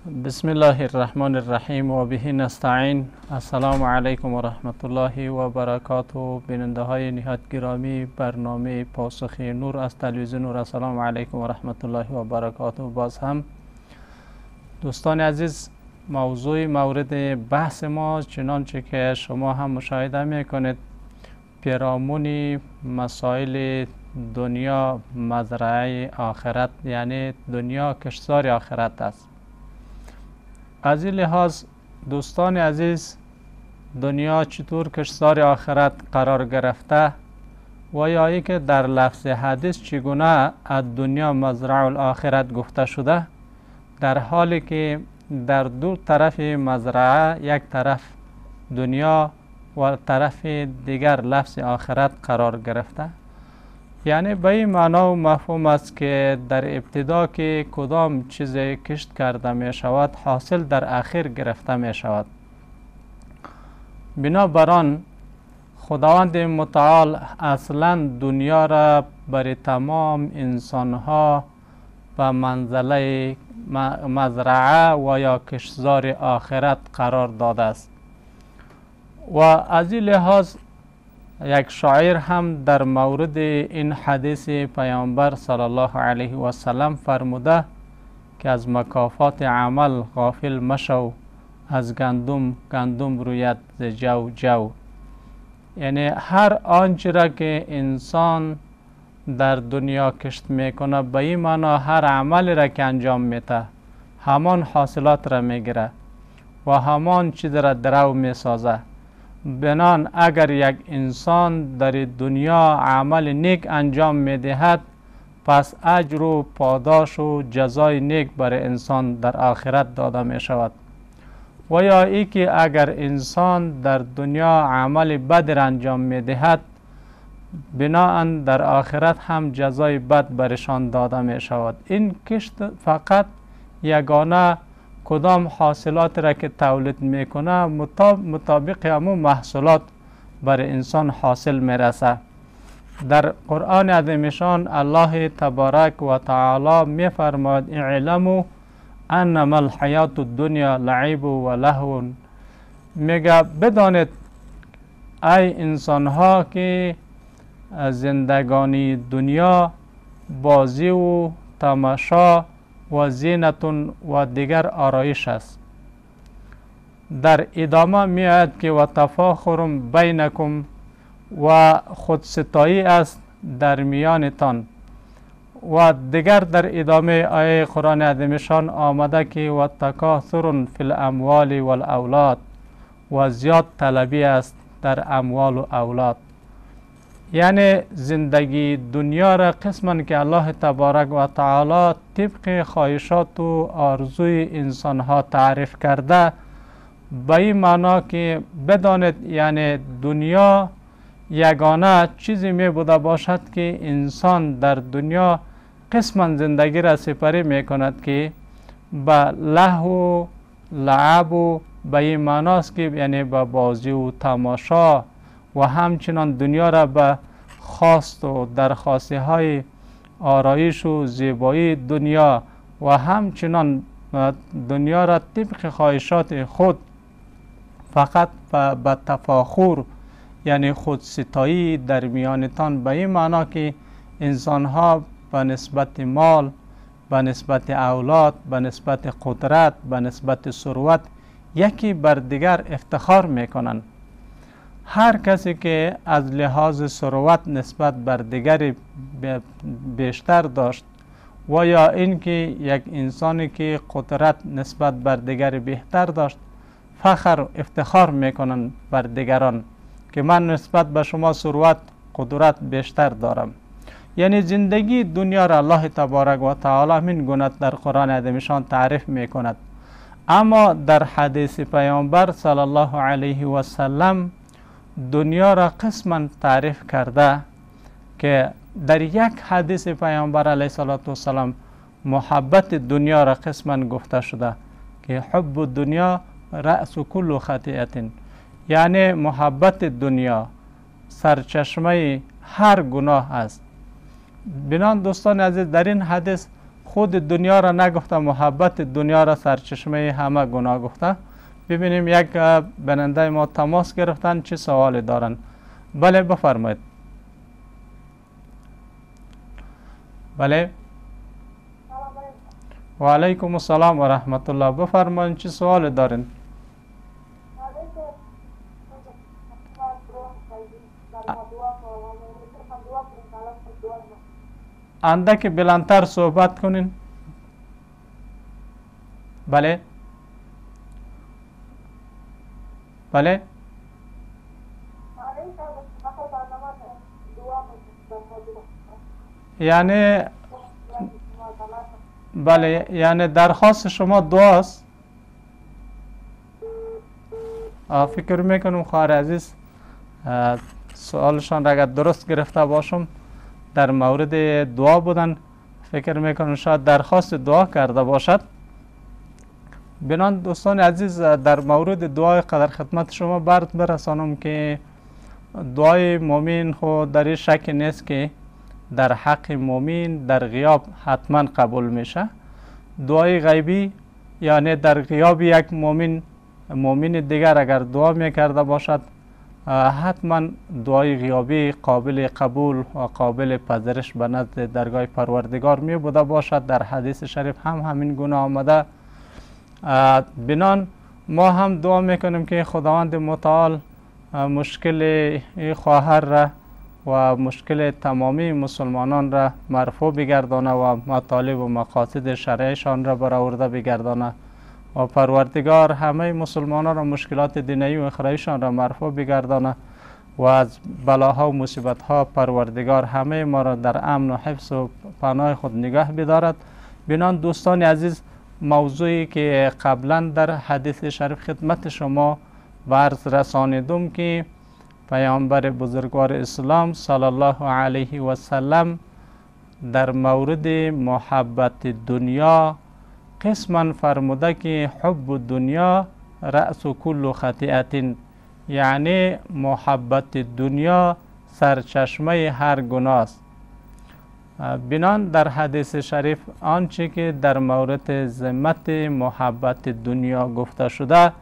بسم الله الرحمن الرحیم و به نستعین. السلام علیکم و رحمت الله و برکاته. بیننده های نهایت گرامی برنامه پاسخ نور از تلویزیون نور، السلام علیکم و رحمت الله و برکاته. باز هم دوستان عزیز، موضوع مورد بحث ما چنانچه که شما هم مشاهده میکنید پیرامون مسائل دنیا مزرعه آخرت، یعنی دنیا کشتزار آخرت است. از این لحاظ دوستان عزیز، دنیا چطور کشتزار آخرت قرار گرفته و یا ای که در لفظ حدیث چگونه از دنیا مزرعه الاخرت گفته شده، در حالی که در دو طرف مزرعه، یک طرف دنیا و طرف دیگر لفظ آخرت قرار گرفته. یعنی به این معنا و مفهوم است که در ابتدا که کدام چیز کشت کرده می شود حاصل در آخر گرفته می شود. بنابراین خداوند متعال اصلا دنیا را برای تمام انسان ها به منزله مزرعه و یا کشتزار آخرت قرار داده است. و از این لحاظ یک شاعر هم در مورد این حدیث پیامبر صلی الله علیه و سلم فرموده که از مکافات عمل غافل مشو، از گندم روید ز جو جو. یعنی هر آنچه را که انسان در دنیا کشت میکنه به این معنا هر عمل را که انجام میده همان حاصلات را میگیره و همان چیز را درو میسازه. بنان اگر یک انسان در دنیا عمل نیک انجام میدهد، پس اجر و پاداش و جزای نیک برای انسان در آخرت داده می شود. و یا ای که اگر انسان در دنیا عمل بد انجام میدهد، بناهن در آخرت هم جزای بد برشان داده می شود. این کشت فقط یگانه کدام حاصلات را که تولید میکنه مطابق همون محصولات بر انسان حاصل میرسه. در قرآن عظیمشان الله تبارک و تعالی میفرماید اعلموا انما الحیات الدنیا لعب و لهو. میگه بدانید ای انسان ها که زندگانی دنیا بازی و تماشا و زینتون و دیگر آرایش است. در ادامه می آید که و تفاخر بینکم و خودستایی است در میانتان. و دیگر در ادامه آیه قرآن عظیمشان آمده که و تکاثر فی الاموال و الاولاد، و زیاد طلبی است در اموال و اولاد. یعنی زندگی دنیا را قسماً که الله تبارک و تعالی طبق خواهشات و آرزوی انسان ها تعریف کرده، به این معنا که بدانید یعنی دنیا یگانه چیزی می بوده باشد که انسان در دنیا قسماً زندگی را سپری می کند که به لهو و لعب و به این معناست که یعنی به بازی و تماشا و همچنان دنیا را به خواست و درخواستی های آرایش و زیبایی دنیا و همچنان دنیا را طبق خواهشات خود فقط به تفاخر یعنی خودستایی در میانتان، به این معنا که انسان ها به نسبت مال، به نسبت اولاد، به نسبت قدرت، به نسبت ثروت یکی بر دیگر افتخار میکنند. هر کسی که از لحاظ ثروت نسبت بر دیگری بیشتر داشت و یا اینکه یک انسانی که قدرت نسبت بر دیگری بهتر داشت، فخر افتخار میکنن بر دیگران که من نسبت به شما ثروت قدرت بیشتر دارم. یعنی زندگی دنیا را الله تبارک و تعالی من گونه در قرآن عظیمشان تعریف میکند. اما در حدیث پیامبر صلی الله علیه و سلم دنیا را قسما تعریف کرده که در یک حدیث پیامبر علیه السلام محبت دنیا را قسما گفته شده که حب الدنیا رأس کل خطیئت. یعنی محبت دنیا سرچشمه هر گناه است. بنان دوستان عزیز، در این حدیث خود دنیا را نگفته، محبت دنیا را سرچشمه همه گناه گفته. ببینیم یک بیننده ما تماس گرفتن، چه سوالی دارن؟ بله بفرمایید. بله و علیکم السلام و رحمت الله. بفرمایید چه سوالی دارین؟ اندک بلندتر صحبت کنین. بله بله یعنی بله، یعنی درخواست شما دعاست. فکر میکنم خواهر عزیز سوالشان را اگر درست گرفته باشم در مورد دعا بودن. فکر میکنم شاید درخواست دعا کرده باشد. بنان دوستان عزیز، در مورد دعای قدر خدمت شما برسانم که دعای مؤمن خود در این شک نیست که در حق مؤمن در غیاب حتما قبول میشه. دعای غیبی یعنی در غیاب یک مؤمن دیگر اگر دعا میکرده باشد، حتما دعای غیابی قابل قبول و قابل پذیرش به نزد درگاه پروردگار می بوده باشد. در حدیث شریف هم همین گونه آمده. بنان ما هم دعا میکنیم که خداوند متعال مشکل خواهر را و مشکل تمامی مسلمانان را مرفوع بگردانه و مطالب و مقاصد شرعیشان را برآورده بگردانه و پروردگار همه مسلمانان را مشکلات دینی و اخرویشان را مرفوع بگردانه و از بلاها و مصیبتها پروردگار همه ما را در امن و حفظ و پناه خود نگاه بدارد. بنان دوستان عزیز، موضوعی که قبلا در حدیث شریف خدمت شما عرض رسانیدم که پیامبر بزرگوار اسلام صلی الله علیه و سلم در مورد محبت دنیا قسما فرموده که حب دنیا رأس کل خطیئت، یعنی محبت دنیا سرچشمه هر گناه است. بنان در حدیث شریف آنچه که در مورد ذمت محبت دنیا گفته شده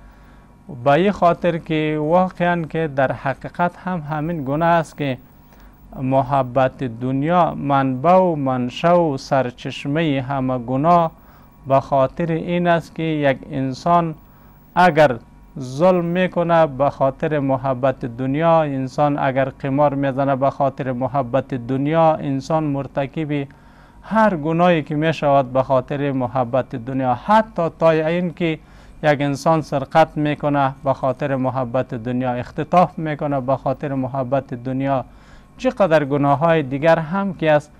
به این خاطر که واقعا که در حقیقت هم همین گناه است که محبت دنیا منبع و منشأ و سرچشمه همه گناه به خاطر این است که یک انسان اگر ظلم میکنه به خاطر محبت دنیا، انسان اگر قمار میزنه به خاطر محبت دنیا، انسان مرتکب هر گناهی که میشود به خاطر محبت دنیا، حتی تا این که یک انسان سرقت میکنه به خاطر محبت دنیا، اختطاف میکنه به خاطر محبت دنیا، چقدر گناه های دیگر هم که است،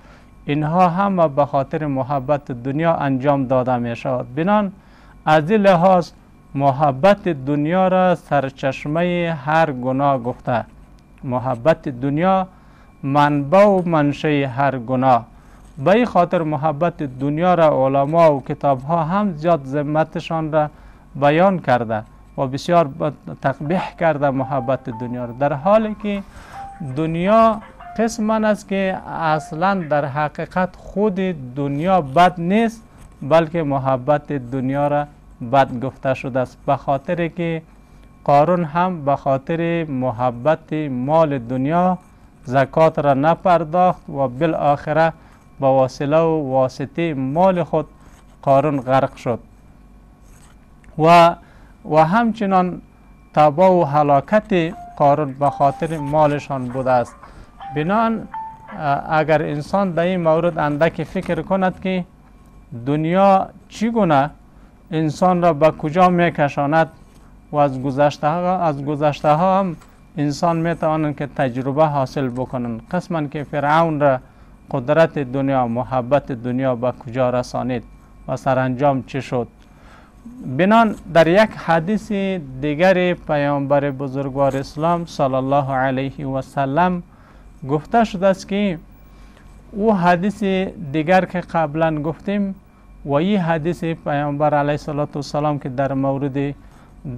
اینها هم به خاطر محبت دنیا انجام داده می شود. بنان از این لحاظ محبت دنیا را سرچشمه هر گناه گفته. محبت دنیا منبع و منشأ هر گناه. به این خاطر محبت دنیا را علما و کتاب ها هم زیاد ذمتشان را بیان کرده و بسیار تقبیح کرده محبت دنیا را، در حالی که دنیا قسم است که اصلا در حقیقت خود دنیا بد نیست، بلکه محبت دنیا را بد گفته شده است. به خاطر که قارون هم به خاطر محبت مال دنیا زکات را نپرداخت و بالاخره با وسیله و واسطه مال خود قارون غرق شد و همچنان تباه و هلاکت قارون به خاطر مالشان بوده است. بنان اگر انسان در این مورد اندک فکر کند که دنیا چگونه انسان را به کجا میکشاند و از گذشته ها هم انسان میتوانند که تجربه حاصل بکنند. قسما که فرعون را قدرت دنیا، محبت دنیا به کجا رسانید و سرانجام چه شد. بنان در یک حدیث دیگر پیامبر بزرگوار اسلام صلی الله علیه و سلم گفته شده است که او حدیث دیگر که قبلا گفتیم و این حدیث پیامبر علیه السلام که در مورد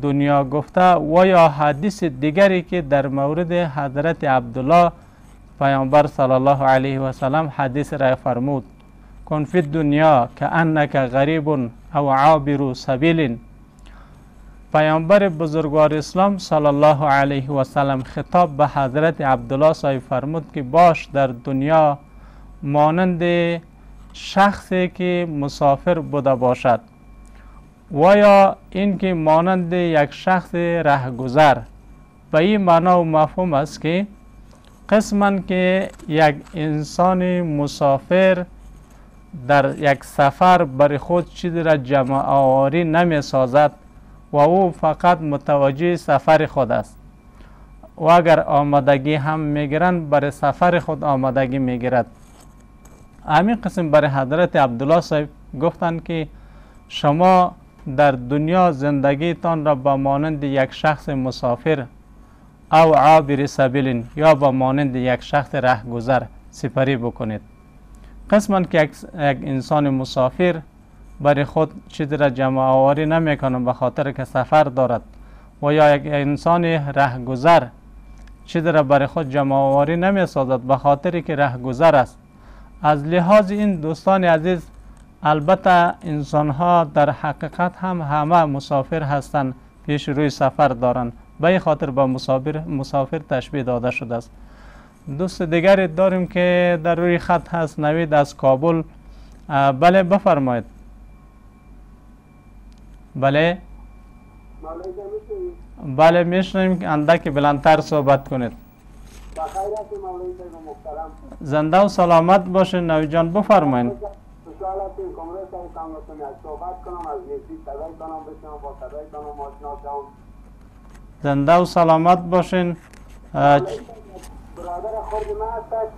دنیا گفته و یا حدیث دیگری که در مورد حضرت عبدالله پیامبر صلی الله علیه و سلم حدیث را فرمود، کن فی الدنیا که انک غریب او عابر سبیل. پیامبر بزرگوار اسلام صلی الله علیه و سلم خطاب به حضرت عبدالله صاحب فرمود که باش در دنیا مانند شخصی که مسافر بوده باشد و یا اینکه مانند یک شخص رهگذر. به این معنا و مفهوم است که قسما که یک انسان مسافر در یک سفر برای خود چیزی را جمع آوری نمی سازد و او فقط متوجه سفر خود است و اگر آمادگی هم میگیرند برای سفر خود آمادگی میگیرد. همین قسم برای حضرت عبدالله صاحب گفتند که شما در دنیا زندگیتان را با مانند یک شخص مسافر او عابر سبیل یا با مانند یک شخص رهگذر سپری بکنید. قسما که یک انسان مسافر برای خود چیزی را جمع آوری نمی کنه به خاطر که سفر دارد و یا یک انسان رهگذر چیزی را برای خود جمع آوری نمی سازد به خاطر که رهگذر است. از لحاظ این دوستان عزیز، البته انسان ها در حقیقت هم همه مسافر هستند، پیش روی سفر دارند، به این خاطر با مسافر تشبیه داده شده است. دوست دیگری داریم که در روی خط هست، نوید از کابل. بله بفرمایید. بله بله میشنویم که اندک بلندتر صحبت کنید. زنده و سلامت باشین نوید جان، بفرمایید. زنده و سلامت باشین. برادر خود ما هستش،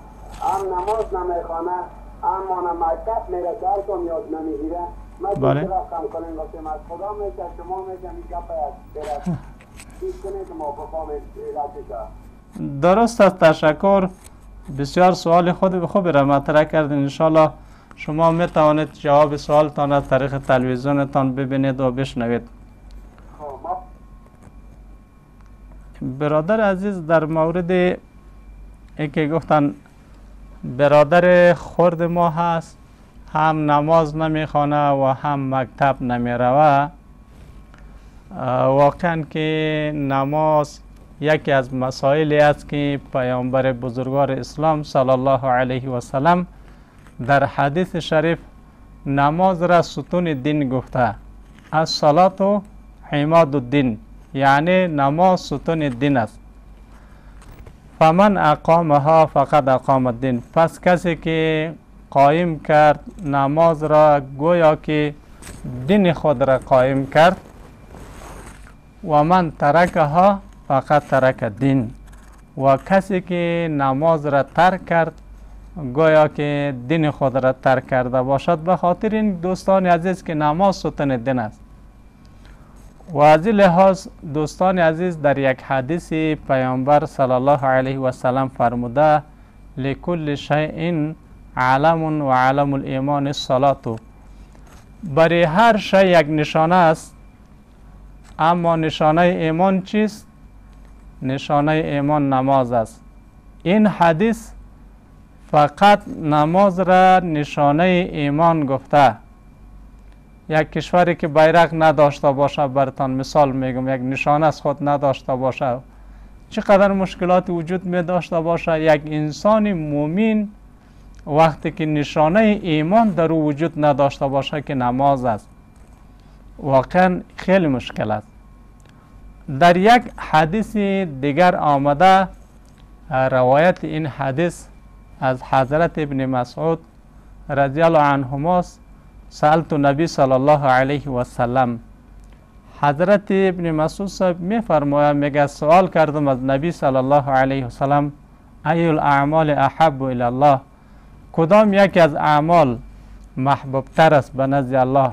هم نماز نمیخوانه، اما نه مکتب میره که هر کم یاد نمیگیره. من بله. رقم کنیم وقتی از خدا میشه، شما میشه این گپ است برد چیز کنید که ما بفهمید رفته. درست است، تشکر. بسیار سوال خوبی را مطرح کردین. انشالله شما می توانید جواب سوالتان از طریق تلویزیونتان ببینید و بشنوید. برادر عزیز در مورد ای که گفتن برادر خرد ما هست، هم نماز نمیخوانه و هم مکتب نمیروه. واقعا که نماز یکی از مسائلی است که پیامبر بزرگوار اسلام صلی الله علیه و سلم در حدیث شریف نماز را ستون دین گفته. الصلاة عماد الدین، یعنی نماز ستون دین است. فمن اقامها فقد اقام الدین. پس کسی که قایم کرد نماز را گویا که دین خود را قایم کرد. و من ترکها فقط ترک دین. و کسی که نماز را ترک کرد گویا که دین خود را ترک کرده باشد. به خاطر این دوستان عزیز که نماز ستون دین است. و از این لحاظ دوستان عزیز در یک حدیث پیامبر صلی الله علیه و سلم فرموده لکل شیء علم و علم الایمان الصلاة. برای هر شی یک نشانه است، اما نشانه ایمان چیست؟ نشانه ایمان نماز است. این حدیث فقط نماز را نشانه ایمان گفته. یک کشوری که بیرق نداشته باشه، برتان مثال میگم، یک نشانه از خود نداشته باشه، چقدر مشکلات وجود می داشته باشه. یک انسان مومن وقتی که نشانه ایمان در او وجود نداشته باشه که نماز است، واقعا خیلی مشکل است. در یک حدیث دیگر آمده، روایت این حدیث از حضرت ابن مسعود رضی الله عنهما، سألت نبی صلی الله علیه و سلم. حضرت ابن مسعود صاحب می فرماید، میگه سوال کردم از نبی صلی الله علیه و سلم ای الاعمال احب الی الله، کدام یکی از اعمال محبوب تر است به نزد الله؟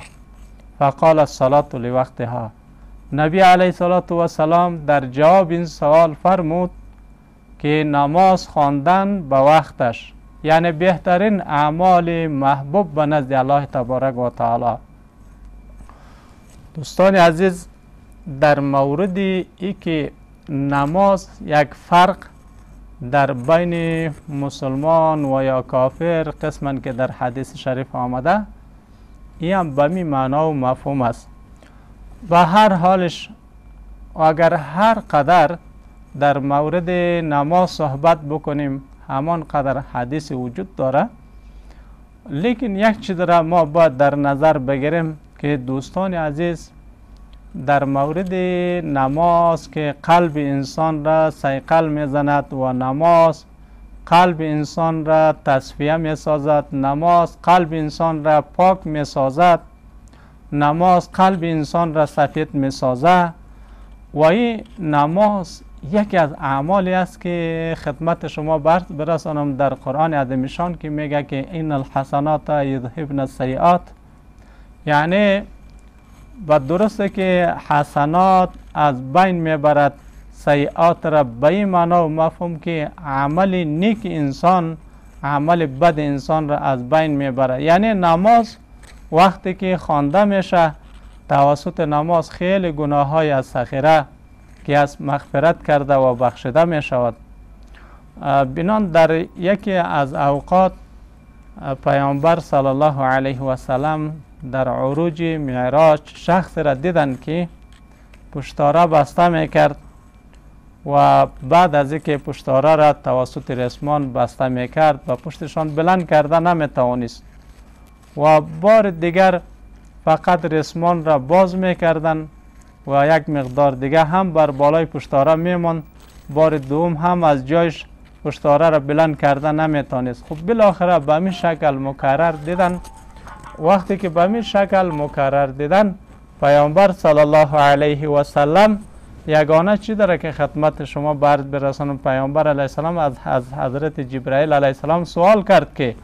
فقال الصلاة لوقتها. نبی علیه الصلاة سلام در جواب این سوال فرمود که نماز خواندن به وقتش، یعنی بهترین اعمال محبوب به نزد الله تبارک و تعالی. دوستان عزیز در مورد ای که نماز یک فرق در بین مسلمان و یا کافر قسمن که در حدیث شریف آمده، این هم به می معنا و مفهوم است. به هر حالش اگر هر قدر در مورد نماز صحبت بکنیم همان قدر حدیث وجود داره، لیکن یک چیز را ما باید در نظر بگیریم که دوستان عزیز، در مورد نماز که قلب انسان را صیقل میزند و نماز قلب انسان را تصفیه می سازد، نماز قلب انسان را پاک می سازد، نماز قلب انسان را سفید می سازد و این نماز یکی از اعمالی است که خدمت شما برسانم در قرآن عظیم‌شان که میگه که این الحسنات یذهبن السیئات، یعنی و درسته که حسنات از بین میبرد سیئات را، به این معنا و مفهوم که عمل نیک انسان عمل بد انسان را از بین میبرد. یعنی نماز وقتی که خوانده میشه توسط نماز خیلی گناه های از صغیره که از مغفرت کرده و بخشیده می شود. بنان در یکی از اوقات پیامبر صلی الله علیه و سلم در عروج معراج شخص را دیدن که پشتاره بسته می کرد و بعد از اینکه پشتاره را توسط ریسمان بسته می کرد و پشتشان بلند کرده نمی توانست و بار دیگر فقط ریسمان را باز می کردن و یک مقدار دیگه هم بر بالای پشتاره میموند، بار دوم هم از جایش پشتاره را بلند کرده نمیتونست. خب بالاخره به این شکل مکرر دیدن. وقتی که به این شکل مکرر دیدن پیامبر صلی الله علیه و سلم یگانه چی داره که خدمت شما برسانم، پیامبر علیه السلام از حضرت جبرائیل علیه السلام سوال کرد که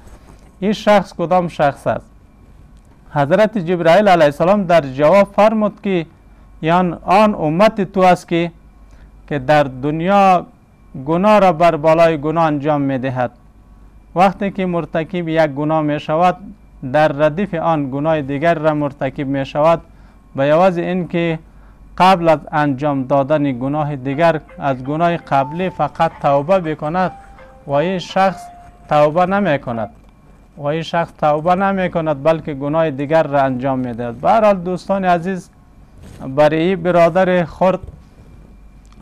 این شخص کدام شخص است؟ حضرت جبرائیل علیه السلام در جواب فرمود که یعنی آن امت تو است که در دنیا گناه را بر بالای گناه انجام می دهد، وقتی که مرتکب یک گناه می شود در ردیف آن گناه دیگر را مرتکب می شود، به عوض این که قبل از انجام دادن گناه دیگر از گناه قبلی فقط توبه بکند و این شخص توبه نمی کند بلکه گناه دیگر را انجام می دهد. به هر حال دوستان عزیز، برای برادر خرد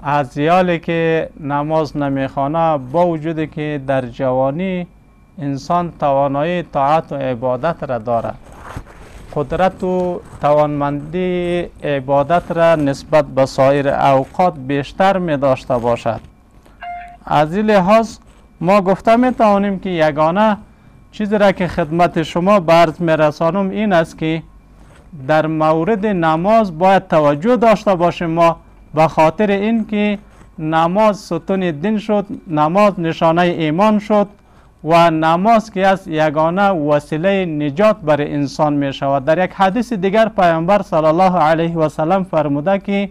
از یالی که نماز نمیخوانه با وجودی که در جوانی انسان توانایی طاعت و عبادت را دارد، قدرت و توانمندی عبادت را نسبت به سایر اوقات بیشتر می داشته باشد. از این لحاظ ما گفته می توانیم که یگانه چیزی را که خدمت شما عرض می رسانم این است که در مورد نماز باید توجه داشته باشیم ما، به خاطر این که نماز ستون دین شد، نماز نشانه ایمان شد و نماز که از یگانه وسیله نجات برای انسان می شود. در یک حدیث دیگر پیامبر صلی الله علیه و سلم فرموده که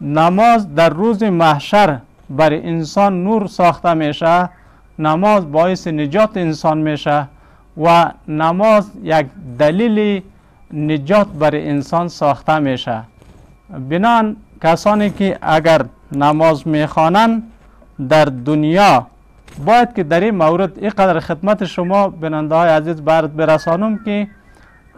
نماز در روز محشر برای انسان نور ساخته میشه، نماز باعث نجات انسان میشه و نماز یک دلیل نجات برای انسان ساخته میشه. بنان کسانی که اگر نماز میخوانند در دنیا باید که در این مورد اینقدر خدمت شما بیننده های عزیز برسانم که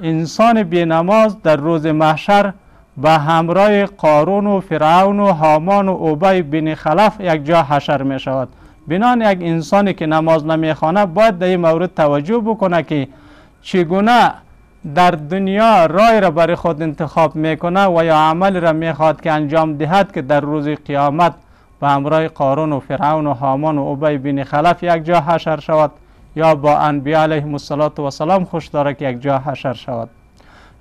انسان بی نماز در روز محشر به همراه قارون و فرعون و هامان و ابی بن خلف یک جا حشر می شود. بنان یک انسانی که نماز نمیخوانه باید در این مورد توجه بکنه که چگونه در دنیا رای را برای خود انتخاب میکنه و یا عمل را میخواد که انجام دهد که در روز قیامت به همراه قارون و فرعون و هامان و ابی بن خلف یک جا حشر شود یا با انبیاء علیهم السلام خوش داره که یک جا حشر شود.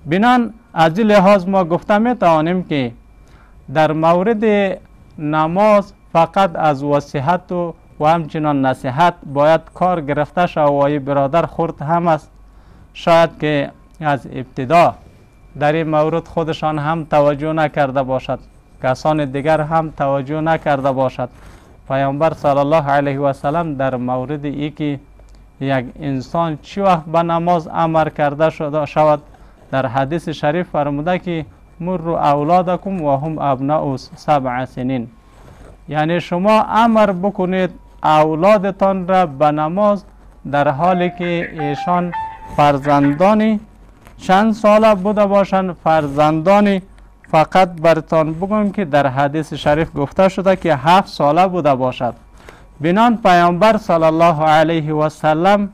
بنان از این لحاظ ما گفته میتوانیم که در مورد نماز فقط از وصیحت و همچنان نصیحت باید کار گرفته شود و برادر خرد هم است شاید که از ابتدا در این مورد خودشان هم توجه نکرده باشد، کسان دیگر هم توجه نکرده باشد. پیامبر صلی الله علیه و سلم در مورد ای که یک انسان چی وقت به نماز امر کرده شود در حدیث شریف فرموده که مروا اولادکم و هم ابناء 7 سنین، یعنی شما امر بکنید اولادتان را به نماز در حالی که ایشان فرزندانی چند ساله بوده باشند، فرزندانی فقط برتان بگم که در حدیث شریف گفته شده که 7 ساله بوده باشد. بنان پیامبر صلی الله علیه و سلم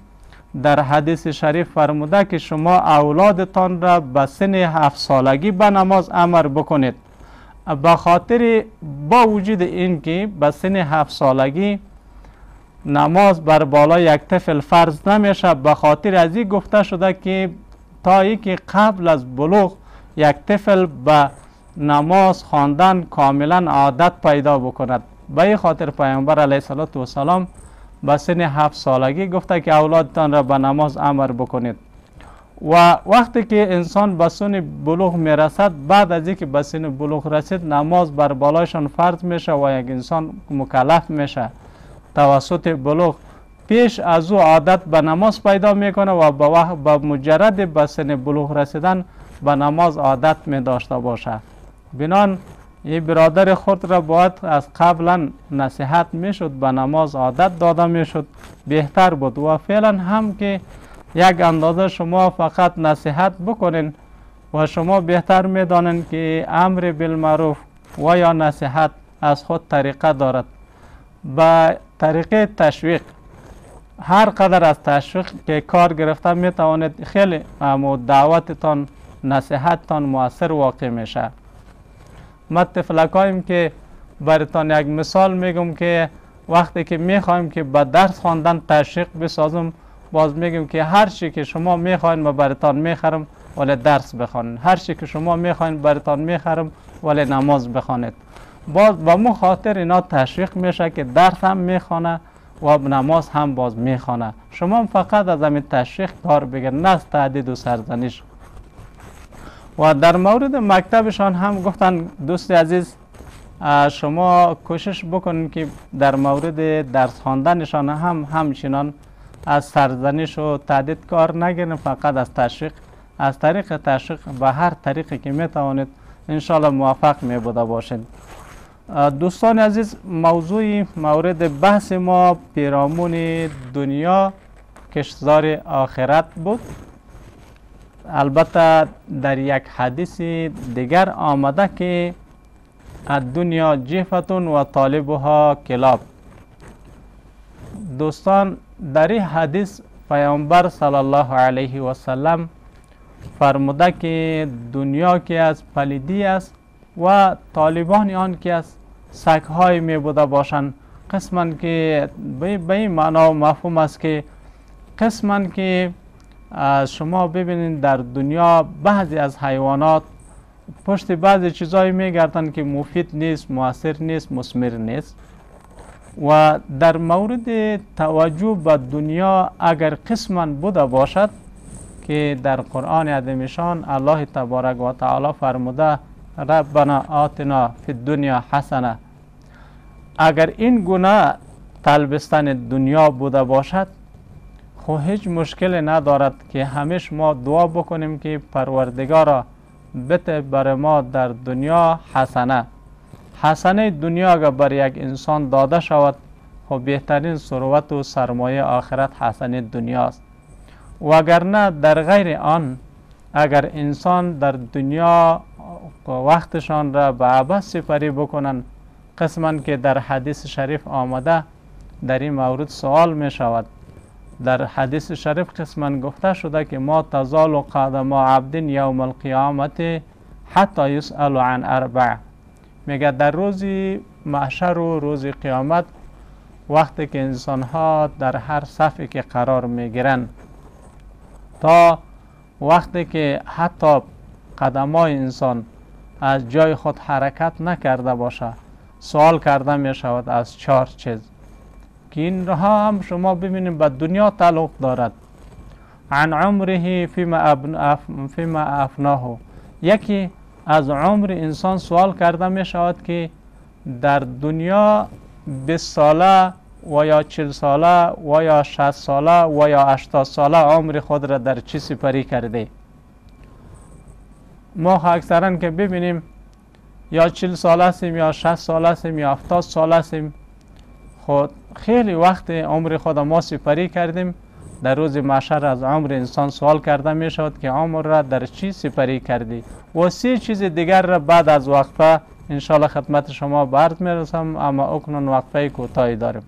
در حدیث شریف فرموده که شما اولادتان را به سن 7 سالگی به نماز امر بکنید. به خاطر با وجود این که به سن 7 سالگی نماز بر بالای یک طفل فرض نمیشه، به خاطر از این گفته شده که تا ای که قبل از بلوغ یک طفل به نماز خواندن کاملا عادت پیدا بکند. به این خاطر پیامبر علیه السلام به سن 7 سالگی گفته که اولادتان را به نماز امر بکنید. و وقتی که انسان به سن بلوغ میرسد، بعد از اینکه به سن بلوغ رسید نماز بر بالایشان فرض میشه و یک انسان مکلف میشه توسط بلوغ. پیش از او عادت به نماز پیدا میکنه و با مجرد به سن بلوغ رسیدن به نماز عادت می داشته باشه. بنان این برادر خود را باید از قبلا نصیحت میشد به نماز عادت داده میشد، بهتر بود. و فعلا هم که یک اندازه شما فقط نصیحت بکنین و شما بهتر میدانین که امر بالمعروف و یا نصیحت از خود طریقه دارد. با طریقه تشویق، هر قدر از تشویق که کار گرفته می توانید خیلی دعوتتان نصیحتتان مؤثر واقع میشه. ما طفلکایم که براتان یک مثال میگم که وقتی که میخوایم که به درس خواندن تشویق بسازم، باز میگم که هر چی که شما میخواین ما براتان میخرم ولی درس بخوانید، هر چی که شما میخواین براتان میخرم ولی نماز بخوانید. باز به مو خاطر اینا تشویق میشه که درس هم میخوانه و نماز هم باز میخوانه. شما فقط از همین تشویق کار بگیرید، نه از تهدید و سرزنش. و در مورد مکتبشان هم گفتن دوست عزیز شما کوشش بکنید که در مورد درس خواندنشان همچنان از سرزنش و تهدید کار نگیرید، فقط از تشویق، از طریق تشویق به هر طریقی که میتوانید انشالله موفق می بوده باشید. دوستان عزیز، موضوع مورد بحث ما پیرامون دنیا کشتزار آخرت بود. البته در یک حدیث دیگر آمده که الدنیا جیفتون و طالبها کلاب. دوستان در این حدیث پیامبر صلی الله علیه و سلم فرموده که دنیا که از پلیدی است و طالبان آن که از سگ‌های می بوده باشند. قسماً که به این معنا و مفهوم است که قسماً که شما ببینید در دنیا بعضی از حیوانات پشت بعضی چیزایی میگردن که مفید نیست، مؤثر نیست، مثمر نیست. و در مورد توجه به دنیا اگر قسماً بوده باشد که در قرآن عظیمشان الله تبارک و تعالی فرموده ربنا آتنا فی الدنیا حسنه، اگر این گونه طلبستن دنیا بوده باشد خو هیچ مشکلی ندارد که همیشه ما دعا بکنیم که پروردگارا بده بر ما در دنیا حسنه. حسنه دنیا اگر بر یک انسان داده شود خو بهترین ثروت و سرمایه آخرت حسنه دنیاست. وگرنه در غیر آن اگر انسان در دنیا وقتشان را به عبث سپری بکنن، قسما که در حدیث شریف آمده در این مورد سوال می شود. در حدیث شریف قسما گفته شده که ما تزال قدم عبد یوم القیامت حتی یسأل عن اربع. میگه در روز محشر و روز قیامت وقتی که انسان ها در هر صفی که قرار می گیرند تا وقتی که حتی قدمای انسان از جای خود حرکت نکرده باشه سوال کرده می شود از 4 چیز که این رها هم شما ببینید به دنیا تعلق دارد. عن عمره فیما افناه، یکی از عمر انسان سوال کرده می شود که در دنیا 20 ساله و یا 40 ساله و یا 60 ساله و یا 80 ساله عمر خود را در چی سپری کرده. ما اکثرا که ببینیم یا 40 ساله هستیم یا 60 ساله هستیم یا 70 ساله هستیم، خود خیلی وقت عمر خود ما سپری کردیم. در روز محشر از عمر انسان سوال کرده می شود که عمر را در چی سپری کردی؟ و 3 چیز دیگر را بعد از وقفه انشالله خدمت شما به عرض می رسم، اما اکنون وقفه کوتاهی داریم.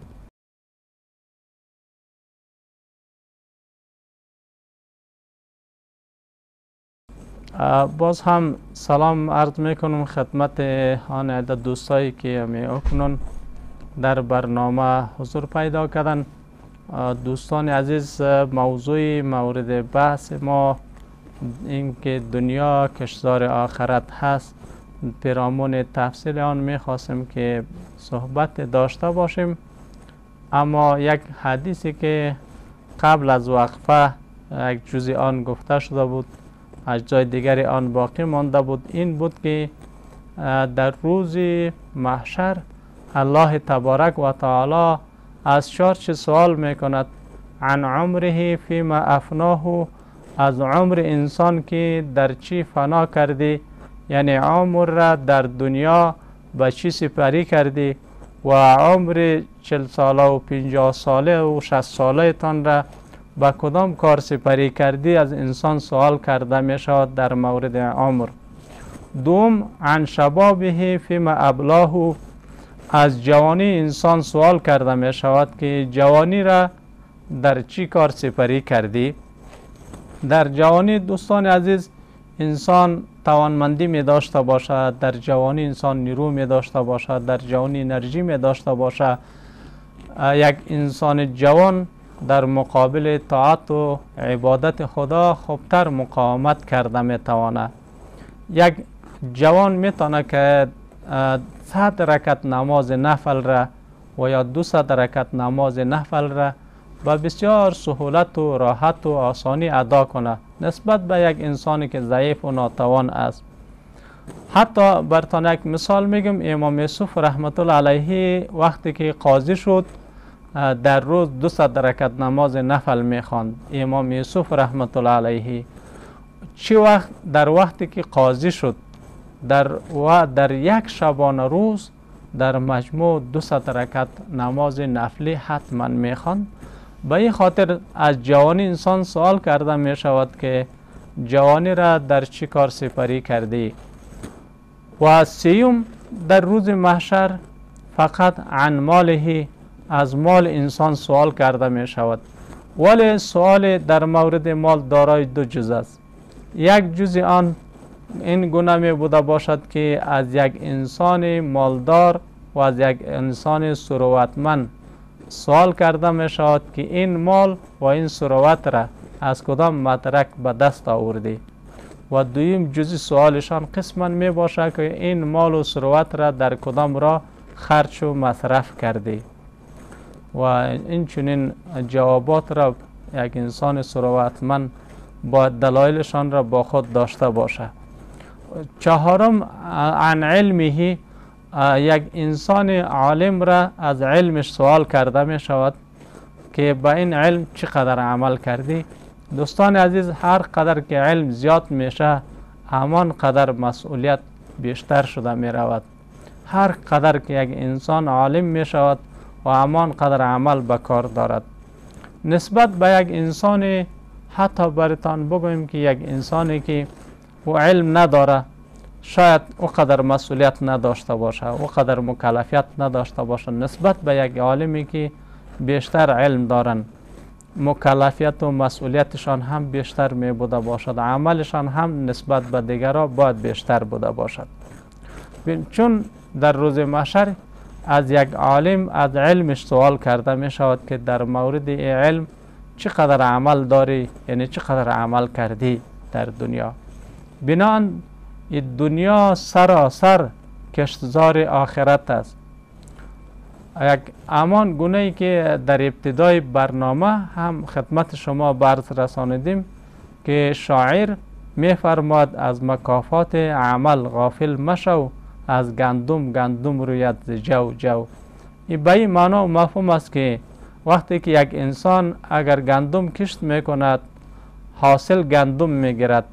باز هم سلام عرض می کنم خدمت آن عدد دوستایی که می اکنون در برنامه حضور پیدا کردن. دوستان عزیز، موضوع مورد بحث ما این که دنیا کشتزار آخرت هست. پیرامون تفصیل آن می خواستیم که صحبت داشته باشیم، اما یک حدیثی که قبل از وقفه یک جزء آن گفته شده بود، اجزای دیگری آن باقی مانده بود، این بود که در روز محشر الله تبارک و تعالی از شارچ سوال میکند عن عمره فیما افناه، از عمر انسان که در چی فنا کردی، یعنی عمر را در دنیا به چی سپری کردی و عمر 40 ساله و 50 ساله و 60 ساله تان را به کدام کار سپری کردی از انسان سوال کرده می شود در مورد عمر. دوم عن شبابه فیما ابلاه، از جوانی انسان سوال کرده می شود که جوانی را در چی کار سپری کردی. در جوانی دوستان عزیز انسان توانمندی می داشته باشد، در جوانی انسان نیرو می داشته باشد، در جوانی انرژی می داشته باشد. یک انسان جوان در مقابل طاعت و عبادت خدا خوبتر مقاومت کرده می تواند. یک جوان می تواند که 100 رکعت نماز نفل را و یا 200 رکعت نماز نفل را با بسیار سهولت و راحت و آسانی ادا کنه نسبت به یک انسانی که ضعیف و ناتوان است. حتی برتان یک مثال میگم، امام یوسف رحمت الله علیه وقتی که قاضی شد در روز 200 رکعت نماز نفل میخواند. امام یوسف رحمت الله علیه چی وقت در وقتی که قاضی شد در یک شبانه روز در مجموع 200 رکعت نماز نفلی حتما میخواند. به این خاطر از جوانی انسان سوال کرده می شود که جوانی را در چی کار سپری کردی. و سیوم در روز محشر فقط عن ماله، از مال انسان سوال کرده می شود، ولی سوال در مورد مال دارای 2 جز است. یک جز آن این گونه می بوده باشد که از یک انسان مالدار و از یک انسان ثروتمند سوال کرده می شود که این مال و این ثروت را از کدام مدرک به دست آوردی. و دویم جزی سوالشان قسما می باشد که این مال و ثروت را در کدام راه خرج و مصرف کردی. و این چنین جوابات را یک انسان ثروتمند با دلایلشان را با خود داشته باشد. چهارم عن علمه، یک انسان عالم را از علمش سوال کرده می شود که با این علم چقدر عمل کردی. دوستان عزیز، هر قدر که علم زیاد میشه همان قدر مسئولیت بیشتر شده می رود. هر قدر که یک انسان عالم می شود و همان قدر عمل به کار دارد. نسبت به یک انسان، حتی برتان بگویم که یک انسانی که او علم نداره شاید او قدر مسئولیت نداشته باشه، او قدر مکلفیت نداشته باشه نسبت به یک عالمی که بیشتر علم دارن، مکلفیت و مسئولیتشان هم بیشتر می بوده باشد، عملشان هم نسبت به دیگران باید بیشتر بوده باشد. چون در روز محشر از یک عالم از علمش سوال کرده می شود که در مورد این علم چقدر عمل داری، یعنی چقدر عمل کردی در دنیا. بنان این دنیا سراسر کشتزار آخرت است. یک امان گونه‌ای که در ابتدای برنامه هم خدمت شما عرض رساندیم که شاعر می‌فرماید از مکافات عمل غافل مشو، از گندم روید ز جو. این به این معنا و مفهوم است که وقتی که یک انسان اگر گندم کشت میکند حاصل گندم میگیرد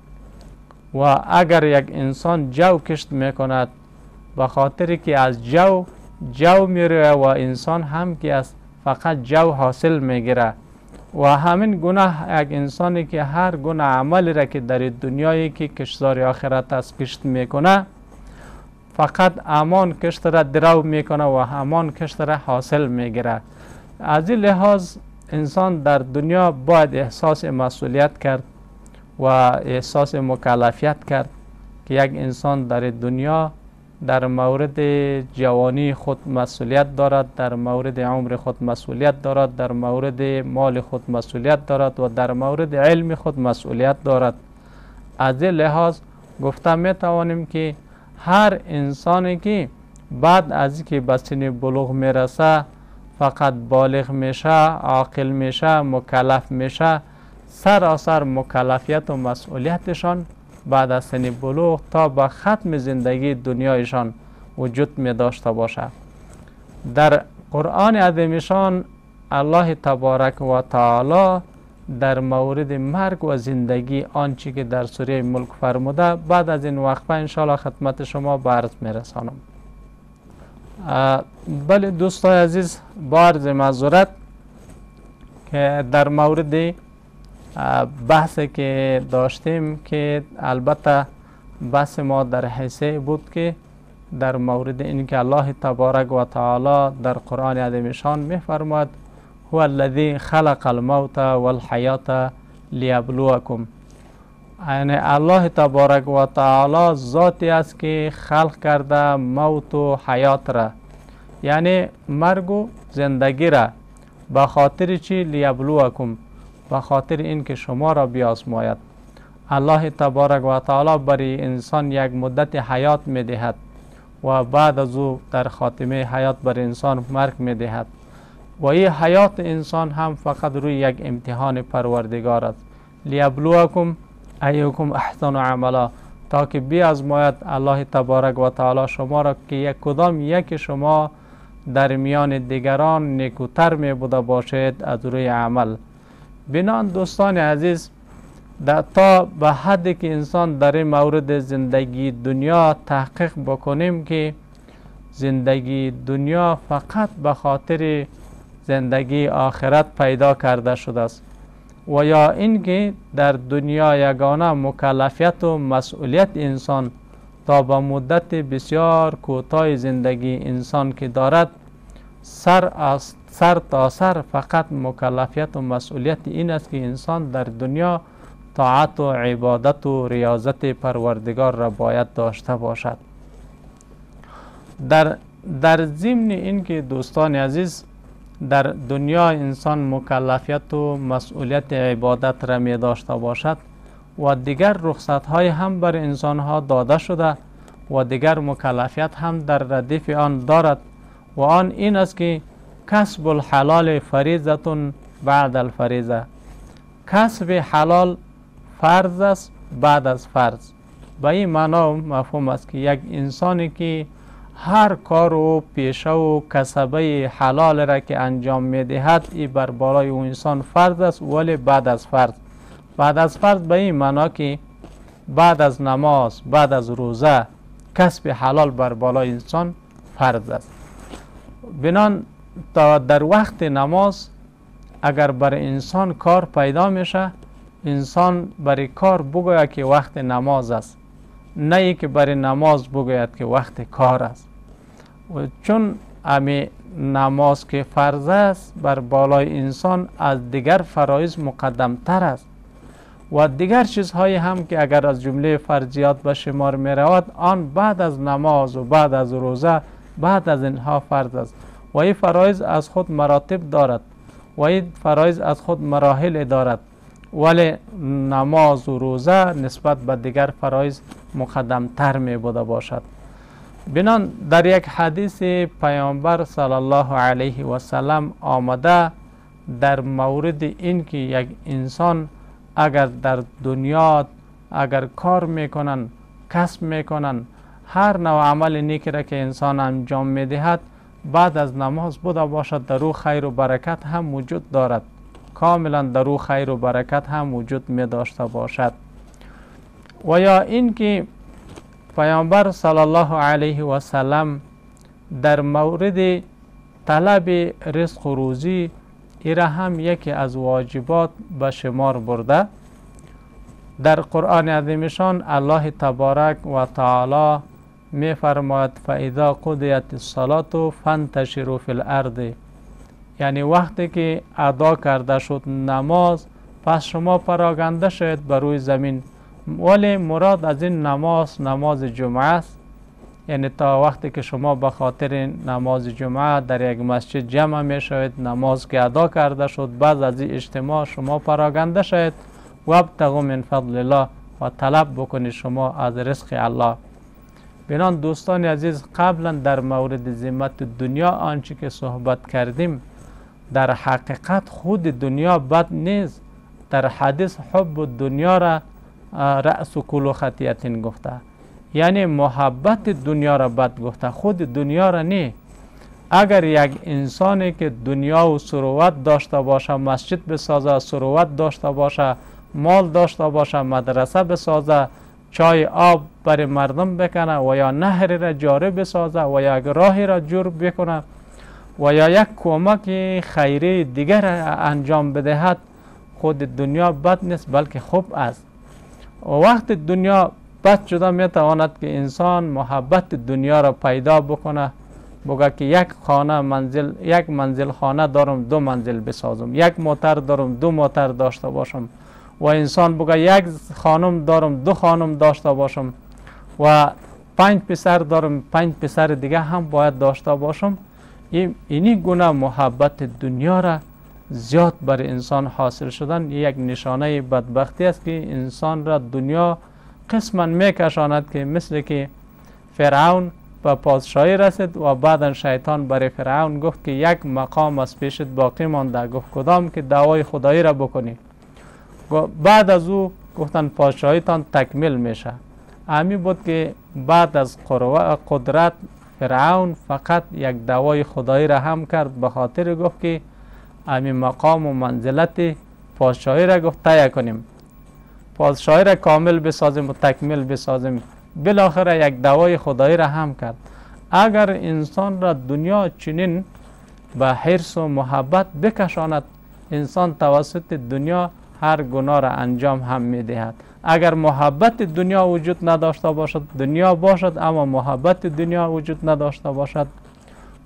و اگر یک انسان جو کشت میکند به خاطر که از جو جو میره و انسان هم که از فقط جو حاصل میگیره و همین گناه یک انسانی که هر گونه عملی را که در دنیایی که کشتزار آخرت است کشت میکنه فقط امان کشت را درو میکنه و امان کشت را حاصل میگیره. از این لحاظ انسان در دنیا باید احساس مسئولیت کرد و احساس مکلفیت کرد که یک انسان در دنیا در مورد جوانی خود مسئولیت دارد، در مورد عمر خود مسئولیت دارد، در مورد مال خود مسئولیت دارد و در مورد علم خود مسئولیت دارد. از این لحاظ گفته می توانیم که هر انسانی که بعد از اینکه به سن بلوغ میرسه فقط بالغ میشه، عاقل میشه، مکلف میشه، سراسر مکلفیت و مسئولیتشان بعد از سن بلوغ تا به ختم زندگی دنیایشان وجود می داشته باشه. در قرآن عظیمشان الله تبارک و تعالی در مورد مرگ و زندگی آنچه که در سوره ملک فرموده بعد از این وقفه انشاءالله خدمت شما به عرض می رسانم. بله دوستای عزیز، با عرض معذرت که در مورد بحثی که داشتیم که البته بحث ما در حیثه بود که در مورد اینکه الله تبارک و تعالی در قرآن عظیمشان می‌فرماید هو الذی خلق الموت والحیات لیبلوکم، یعنی الله تبارک و تعالی ذاتی است که خلق کرده موت و حیات را، یعنی مرگ و زندگی را. به خاطر چی؟ لیبلوکم، به خاطر اینکه شما را بیازماید. الله تبارک و تعالی برای انسان یک مدت حیات می دهد و بعد از او در خاتمه حیات بر انسان مرگ می دهد و این حیات انسان هم فقط روی یک امتحان پروردگار است. لیبلوکم ایکم احسن عملا، تا که بیازماید الله تبارک و تعالی شما را که یک کدام یک شما در میان دیگران نیکوتر می بوده باشید از روی عمل. بنان دوستان عزیز، تا به حدی که انسان در این مورد زندگی دنیا تحقیق بکنیم که زندگی دنیا فقط به خاطر زندگی آخرت پیدا کرده شده است و یا اینکه در دنیا یگانه مکلفیت و مسئولیت انسان تا به مدت بسیار کوتاه زندگی انسان که دارد سر تا سر فقط مکلفیت و مسئولیت این است که انسان در دنیا طاعت و عبادت و ریاضت پروردگار را باید داشته باشد. در ضمن این که دوستان عزیز در دنیا انسان مکلفیت و مسئولیت عبادت را می داشته باشد و دیگر رخصت های هم بر انسان ها داده شده و دیگر مکلفیت هم در ردیف آن دارد و آن این است که کسب الحلال فریضه بعد الفریضه، کسب حلال فرض است بعد از فرض. به این معنا مفهوم است که یک انسانی که هر کار و پیشه و کسبه حلال را که انجام می دهد ای بر بالای اون انسان فرض است، ولی بعد از فرض. بعد از فرض به این معنا که بعد از نماز، بعد از روزه کسب حلال بر بالای انسان فرض است. بنان تا در وقت نماز اگر بر انسان کار پیدا میشه، انسان برای کار بگوید که وقت نماز است، نه ای که برای نماز بگوید که وقت کار است. و چون امی نماز که فرض است بر بالای انسان از دیگر فرایض مقدم تر است و دیگر چیزهایی هم که اگر از جمله فرضیات به شمار می رود آن بعد از نماز و بعد از روزه بعد از اینها فرض است و این فرایض از خود مراتب دارد و این فرایض از خود مراحل دارد، ولی نماز و روزه نسبت به دیگر فرایض مقدم تر می بوده باشد. بنان در یک حدیث پیامبر صلی الله علیه و سلم آمده در مورد این که یک انسان اگر در دنیا اگر کار میکنن، کسب میکنن، هر نوع عمل نیکی را که انسان انجام میدهد بعد از نماز بوده باشد در او خیر و برکت هم وجود دارد، کاملا در او خیر و برکت هم وجود می داشته باشد. و یا این که پیامبر صلی الله علیه و سلم در مورد طلب رزق و روزی ایره هم یکی از واجبات به شمار برده. در قرآن عظیمشان الله تبارک و تعالی می فرماید فاذا قضیت الصلاة فانتشروا فی الارض، یعنی وقتی که ادا کرده شد نماز پس شما پراگنده شد بر روی زمین. ولی مراد از این نماز جمعه است، یعنی تا وقتی که شما به خاطر نماز جمعه در یک مسجد جمع می شوید، نماز که ادا کرده شد بعد از این اجتماع شما پراگنده شد و ابتغوا من فضل الله و طلب بکنید شما از رزق الله. بنان دوستان عزیز، قبلا در مورد ذمت دنیا آنچه که صحبت کردیم، در حقیقت خود دنیا بد نیست. در حدیث حب دنیا را رأس کل خطیئت گفته، یعنی محبت دنیا را بد گفته، خود دنیا را نه. اگر یک انسانی که دنیا و ثروت داشته باشه، مسجد بسازه، ثروت داشته باشه، مال داشته باشه، مدرسه بسازه، چای آب برای مردم بکنه و یا نهری را جاری بسازه و یا یک راهی را جور بکنه و یا یک کمک خیری دیگر انجام بدهد، خود دنیا بد نیست بلکه خوب است. و وقت دنیا بد شده می تواند که انسان محبت دنیا را پیدا بکنه، بگه که یک منزل خانه دارم 2 منزل بسازم، یک موتر دارم 2 موتر داشته باشم، و انسان بگه یک خانم دارم 2 خانم داشته باشم و 5 پسر دارم 5 پسر دیگه هم باید داشته باشم. اینی گونه محبت دنیا را زیاد بر انسان حاصل شدن یک نشانه بدبختی است که انسان را دنیا قسما میکشاند، که مثل که فرعون به پادشاهی رسید و بعدا شیطان برای فرعون گفت که یک مقام از پیشت باقی مانده، گفت کدام؟ که دعوای خدایی را بکنی. بعد از او گفتن پادشاهیتان تکمیل میشه. امی بود که بعد از قدرت فرعون فقط یک دعوای خدایی را هم کرد، به خاطر گفت که امی مقام و منزلت پادشاهی را گفت طی کنیم، پادشاهی را کامل بسازیم و تکمیل بسازیم. بالاخره یک دعوای خدایی را هم کرد. اگر انسان را دنیا چنین به حرص و محبت بکشاند، انسان توسط دنیا هر گناه را انجام هم می دهد. اگر محبت دنیا وجود نداشته باشد، دنیا باشد اما محبت دنیا وجود نداشته باشد،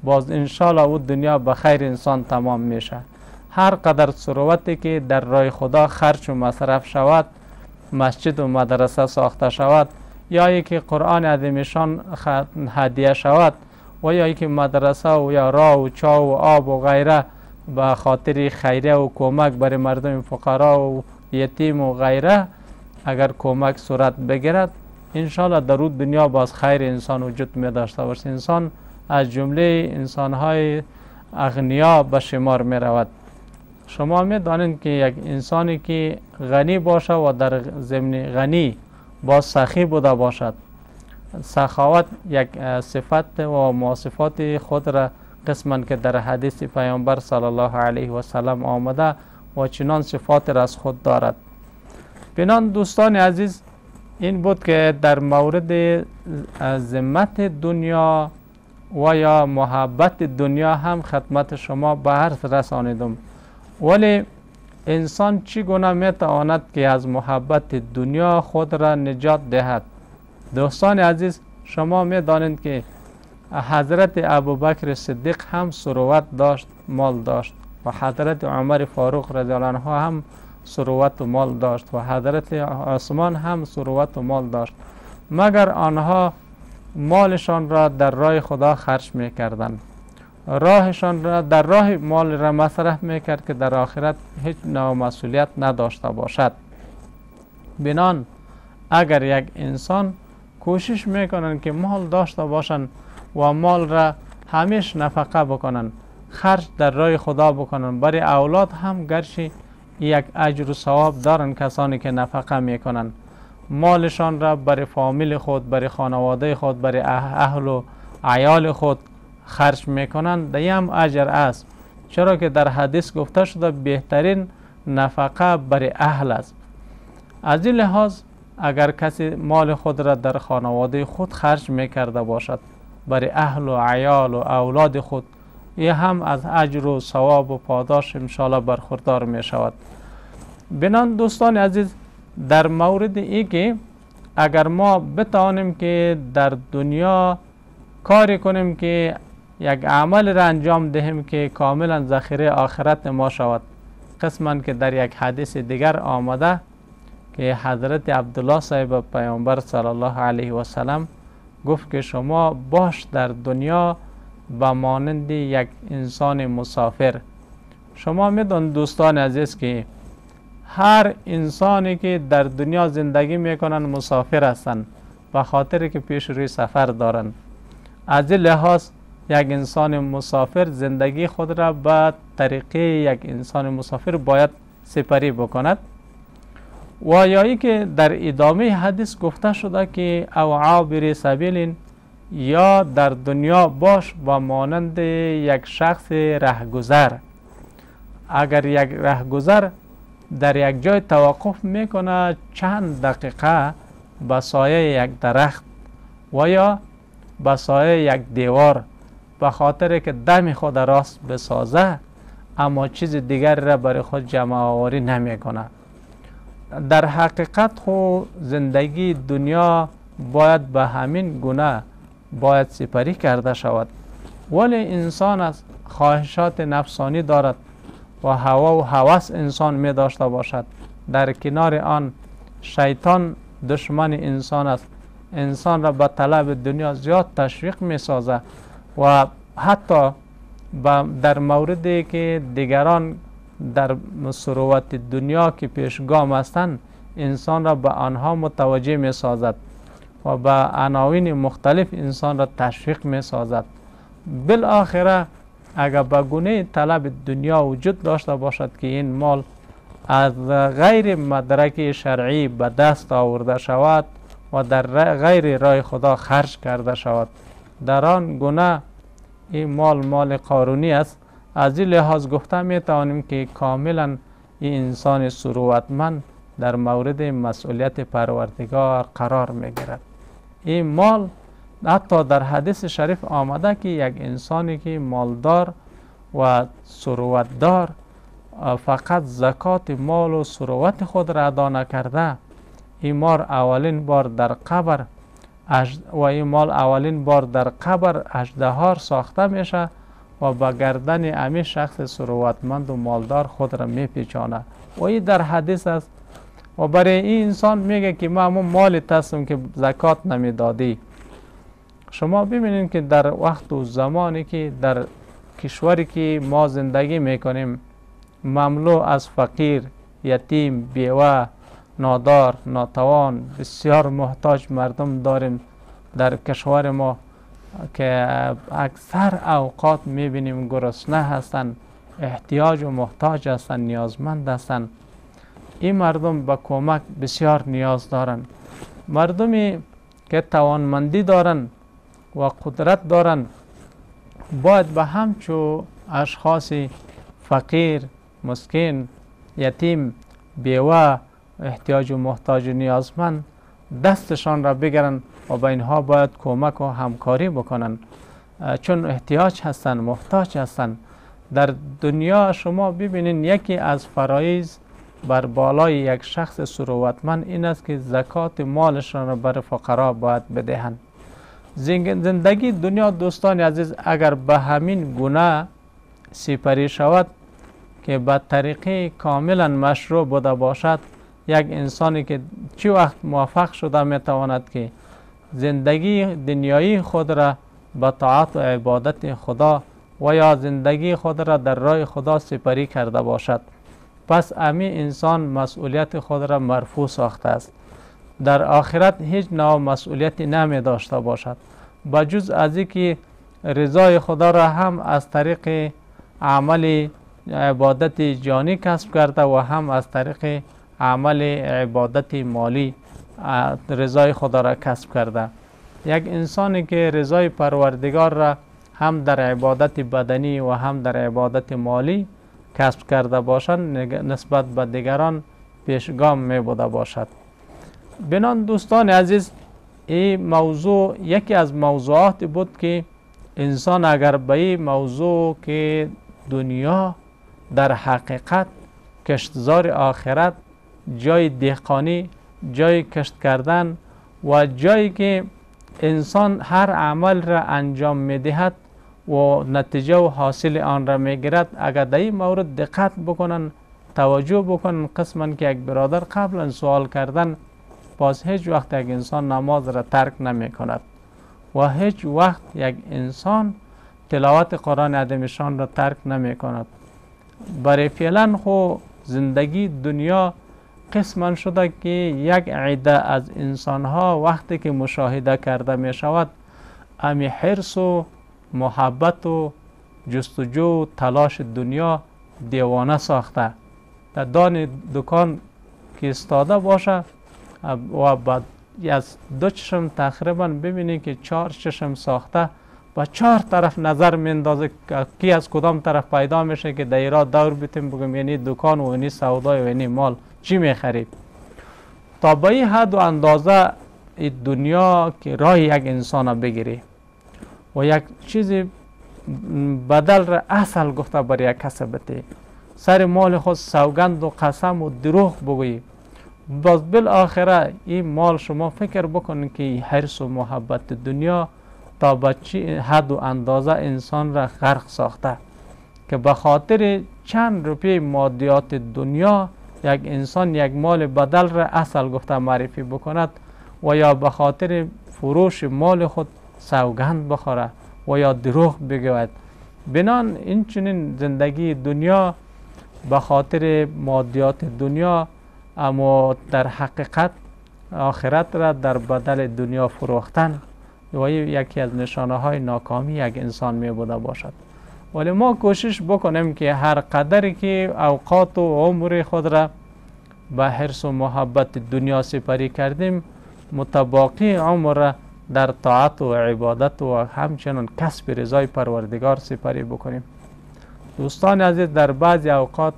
باز انشالله او دنیا به خیر انسان تمام میشه. هر قدر ثروتی که در راه خدا خرج و مصرف شود، مسجد و مدرسه ساخته شود، یا یکی قرآن عظیمشان هدیه شود، و یا یکی مدرسه و یا راه و چا و آب و غیره به خاطر خیریه و کمک برای مردم فقرا و یتیم و غیره اگر کمک صورت بگیرد، انشالله در اون دنیا باز خیر انسان وجود می داشته باشه. انسان از جمله انسانهای اغنیا به شمار می رود. شما می دانید که یک انسانی که غنی باشه و در ضمن غنی باز سخی بوده باشد، سخاوت یک صفت و مواصفات خود را قسما که در حدیث پیامبر صلی الله علیه و سلم آمده و چنان صفات را از خود دارد. بنان دوستان عزیز، این بود که در مورد ذمت دنیا و یا محبت دنیا هم خدمت شما به عرض رسانیدم. ولی انسان چگونه میتواند که از محبت دنیا خود را نجات دهد؟ دوستان عزیز، شما میدانید که حضرت ابوبکر صدیق هم ثروت داشت، مال داشت، و حضرت عمر فاروق رضی الله عنه هم ثروت و مال داشت، و حضرت عثمان هم ثروت و مال داشت، مگر آنها مالشان را در راه خدا خرج میکردند، راهشان را در راه مال را مصرف میکرد که در آخرت هیچ نوع مسئولیت نداشته باشد. بنان اگر یک انسان کوشش میکنند که مال داشته باشند و مال را همیشه نفقه بکنند، خرج در راه خدا بکنند، برای اولاد هم گرچه یک اجر و ثواب دارن کسانی که نفقه میکنند، مالشان را برای فامیل خود، برای خانواده خود، برای اهل و عیال خود خرج میکنند، دیگه هم اجر است، چرا که در حدیث گفته شده بهترین نفقه برای اهل است. از این لحاظ اگر کسی مال خود را در خانواده خود خرج میکرده باشد برای اهل و عیال و اولاد خود، این هم از اجر و ثواب و پاداش انشاءالله برخوردار می شود. بنان دوستان عزیز، در مورد ای که اگر ما بتوانیم که در دنیا کاری کنیم که یک عمل را انجام دهیم که کاملا ذخیره آخرت ما شود، قسما که در یک حدیث دیگر آمده که حضرت عبدالله صاحب پیامبر صلی الله علیه و سلم گفت که شما باش در دنیا به مانند یک انسان مسافر. شما میدون دوستان عزیز که هر انسانی که در دنیا زندگی میکنن مسافر هستند، به خاطر که پیش روی سفر دارن. از این لحاظ یک انسان مسافر زندگی خود را به طریقه یک انسان مسافر باید سپری بکند. و یا که در ادامه حدیث گفته شده که او عابر سبیل، یا در دنیا باش با مانند یک شخص رهگذر. اگر یک رهگذر در یک جای توقف میکنه چند دقیقه به سایه یک درخت و یا به سایه یک دیوار، به خاطر که دم خود راست بسازه اما چیز دیگر را برای خود جمع آوری نمیکنه. در حقیقت خود زندگی دنیا باید به همین گونه باید سپری کرده شود. ولی انسان از خواهشات نفسانی دارد و هوا و هوس انسان می داشته باشد. در کنار آن شیطان دشمن انسان است، انسان را به طلب دنیا زیاد تشویق می سازه و حتی در موردی که دیگران در ثروت دنیا که پیشگام هستند انسان را به آنها متوجه می سازد و به عناوین مختلف انسان را تشویق می سازد. بالاخره اگر به گونه طلب دنیا وجود داشته باشد که این مال از غیر مدرک شرعی به دست آورده شود و در غیر راه خدا خرج کرده شود، در آن گونه این مال قارونی است. از این لحاظ گفته می توانیم که کاملا این انسان ثروتمند در مورد مسئولیت پروردگار قرار می گیرد. این مال حتی در حدیث شریف آمده که یک انسانی که مالدار و ثروتدار فقط زکات مال و ثروت خود را ادا نکرده، این مال اولین بار در قبر اژدها ساخته میشه و به گردن همین شخص ثروتمند و مالدار خود را میپیچانه و این در حدیث است. و برای این انسان میگه که ما همون مالت هستم که زکات نمیدادی. شما ببینید که در وقت و زمانی که در کشوری که ما زندگی میکنیم مملو از فقیر، یتیم، بیوه، نادار، ناتوان، بسیار محتاج مردم داریم در کشور ما که اکثر اوقات میبینیم گرسنه هستند، احتیاج و محتاج هستند، نیازمند هستند. این مردم به کمک بسیار نیاز دارند. مردمی که توانمندی دارند و قدرت دارند باید به همچو اشخاص فقیر، مسکین، یتیم، بیوه، احتیاج و محتاج و نیازمند دستشان را بگیرند و به اینها باید کمک و همکاری بکنند، چون احتیاج هستند، محتاج هستند. در دنیا شما ببینید یکی از فرایض بر بالای یک شخص ثروتمند این است که زکات مالشان را بر فقرا باید بدهند. زندگی دنیا دوستان عزیز اگر به همین گونه سپری شود که به طریقه کاملا مشروع بوده باشد، یک انسانی که چی وقت موفق شده میتواند که زندگی دنیایی خود را به طاعت و عبادت خدا و یا زندگی خود را در راه خدا سپری کرده باشد، پس امی انسان مسئولیت خود را مرفوع ساخته است. در آخرت هیچ نوع مسئولیتی نمی داشته باشد بجز از اینکه رضای خدا را هم از طریق عمل عبادت جانی کسب کرده و هم از طریق عمل عبادت مالی رضای خدا را کسب کرده. یک انسانی که رضای پروردگار را هم در عبادت بدنی و هم در عبادت مالی کسب کرده باشد نسبت به دیگران پیشگام می بوده باشد. بنان دوستان عزیز این موضوع یکی از موضوعات بود که انسان اگر به این موضوع که دنیا در حقیقت کشتزار آخرت، جای دهقانی، جای کشت کردن و جایی که انسان هر عمل را انجام میدهد و نتیجه و حاصل آن را میگیرد، اگر در این مورد دقت بکنن، توجه بکنن، قسما که یک برادر قبلا سوال کردن، باز هیچ وقت یک انسان نماز را ترک نمی کند و هیچ وقت یک انسان تلاوت قرآن عظیمشان را ترک نمی کند. برای فعلا خو زندگی دنیا قسما شده که یک عده از انسان ها وقتی که مشاهده کرده می شود، امی حرص و محبت و جستجو و تلاش دنیا دیوانه ساخته. در دان دکان که استاده باشه و بعد از دو چشم تقریبا ببینی که 4 چشم ساخته و 4 طرف نظر میندازه کی از کدام طرف پیدا میشه که دایره دور بیتیم بگم یعنی دکان و یعنی سودای و یعنی مال چی میخرید. تا به این حد و اندازه این دنیا که راه یک انسان بگیری و یک چیز بدل را اصل گفته بر یک کس بده، سر مال خود سوگند و قسم و دروغ بگویی، باز بالاخره این مال شما فکر بکنید که حرص و محبت دنیا تا به چی حد و اندازه انسان را غرق ساخته که به خاطر چند روپیه مادیات دنیا یک انسان یک مال بدل را اصل گفته معرفی بکند و یا به خاطر فروش مال خود سوگند بخوره و یا دروغ بگوید. بنان این چنین زندگی دنیا به خاطر مادیات دنیا، اما در حقیقت آخرت را در بدل دنیا فروختن و یکی از نشانه های ناکامی یک انسان می بوده باشد. ولی ما کوشش بکنیم که هر قدری که اوقات و عمر خود را به حرص و محبت دنیا سپری کردیم، متباقی عمر را در طاعت و عبادت و همچنان کسب رضای پروردگار سپری بکنیم. دوستان عزیز، در بعضی اوقات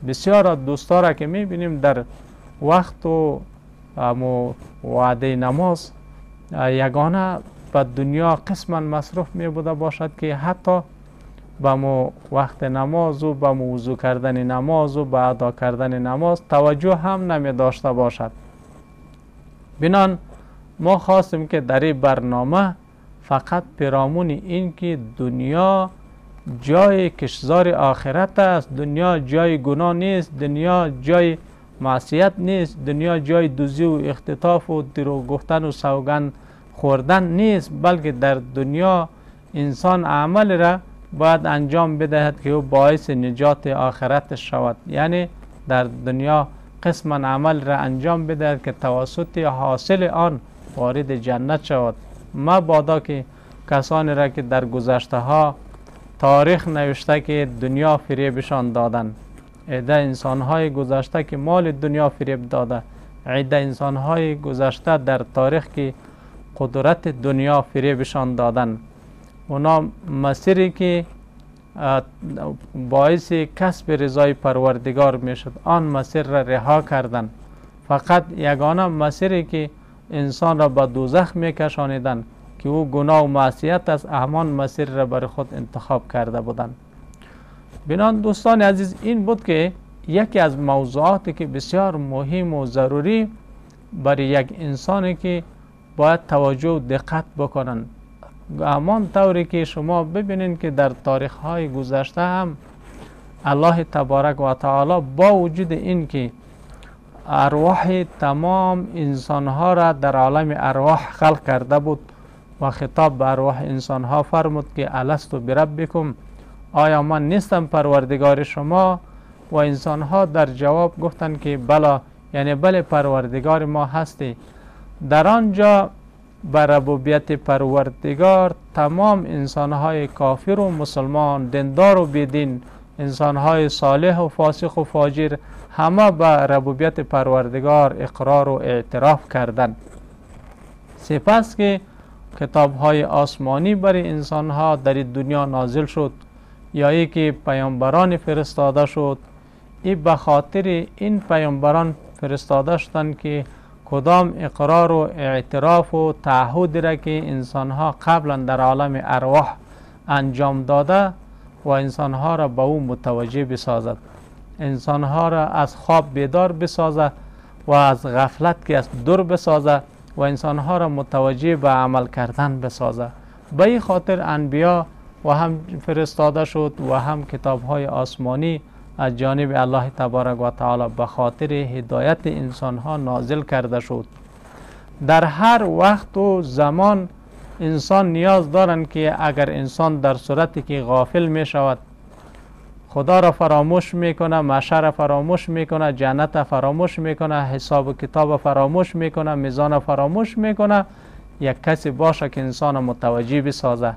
بسیار دوستا را که می بینیم در وقت و وعده نماز یگانه به دنیا قسما مصروف می بوده باشد که حتی به وقت نماز و به وضو کردن نماز و به ادا کردن نماز توجه هم نمی داشته باشد. بنان ما خواستیم که در این برنامه فقط پیرامون این که دنیا جای کشتزار آخرت است، دنیا جای گناه نیست، دنیا جای معصیت نیست، دنیا جای دزدی و اختطاف و دروغ گفتن و سوگند خوردن نیست، بلکه در دنیا انسان عمل را باید انجام بدهد که او باعث نجات آخرتش شود. یعنی در دنیا قسما عمل را انجام بدهد که توسط حاصل آن وارد جنت شود. مبادا که کسانی را که در گذشته ها تاریخ نوشته که دنیا فریبشان دادن، عده انسان‌های گذشته که مال دنیا فریب داده، عده انسان‌های گذشته در تاریخ که قدرت دنیا فریبشان دادن، اونا مسیری که باعث کسب رضای پروردگار میشد آن مسیر را رها کردن. فقط یگانه مسیری که انسان را به دوزخ میکشانیدن که او گناه و معصیت از همان مسیر را بر خود انتخاب کرده بودند. بنان دوستان عزیز، این بود که یکی از موضوعاتی که بسیار مهم و ضروری برای یک انسانی که باید توجه و دقت بکنن. همان طوری که شما ببینید که در تاریخ های گذشته هم الله تبارک و تعالی با وجود این که ارواح تمام انسان ها را در عالم ارواح خلق کرده بود و خطاب به ارواح انسان ها فرمود که الستو بربکم، آیا من نیستم پروردگار شما؟ و انسان ها در جواب گفتند که بلا، یعنی بله پروردگار ما هستی. در آنجا بر ربوبیت پروردگار تمام انسان های کافر و مسلمان، دندار و بیدین، انسان های صالح و فاسق و فاجر، همه به ربوبیت پروردگار اقرار و اعتراف کردند. سپس که کتاب های آسمانی برای انسان ها در دنیا نازل شد یا ای که پیامبران فرستاده شد، این به خاطر این پیامبران فرستاده شدند که کدام اقرار و اعتراف و تعهد را که انسان ها قبلا در عالم ارواح انجام داده و انسان ها را به او متوجه بسازد، انسان ها را از خواب بیدار بسازد و از غفلت که از دور بسازد و انسان ها را متوجه به عمل کردن بسازد. به این خاطر انبیا و هم فرستاده شد و هم کتاب های آسمانی از جانب الله تبارک و تعالی به خاطر هدایت انسان ها نازل کرده شد. در هر وقت و زمان انسان نیاز دارند که اگر انسان در صورتی که غافل می شود، خدا را فراموش میکنه، محشر را فراموش میکنه، جنت را فراموش میکنه، حساب و کتاب را فراموش میکنه، میزان را فراموش میکنه، یک کسی باشه که انسان را متوجه بسازه